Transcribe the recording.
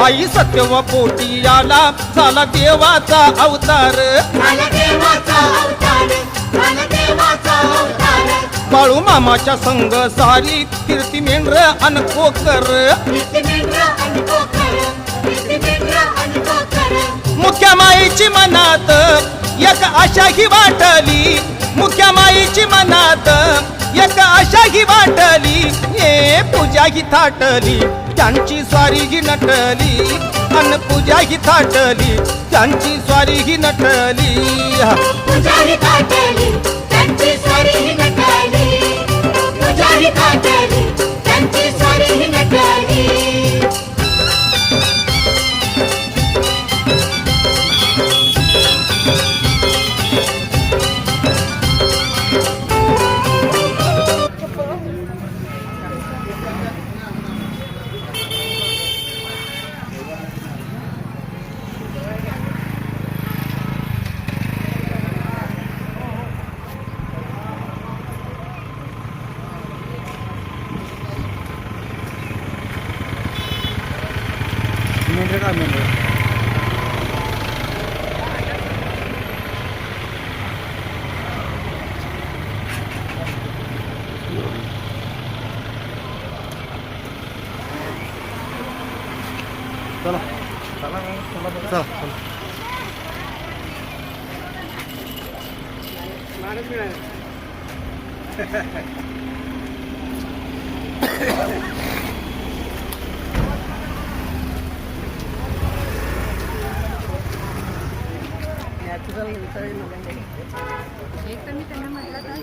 बाई सत्यव पोटी आला झाला देवाचा अवतार बाळू मामाच्या संग सारी कीर्ती मेंढर अन कोकर मुख्या माईची मनात एक आशा ही वाटली मुख्या माईची मनात एक आशा ही वाटली हे पूजा ही थाटली त्यांची स्वारी ही नटली अन पूजा ही थाटली त्यांची स्वारी ही नटली पूजा ही थाटली त्यांची स्वारी ही नटली पूजा ही थाटली त्यांची स्वारी ही नटली चला चला चला एक तर मी त्यांना म्हटलं तर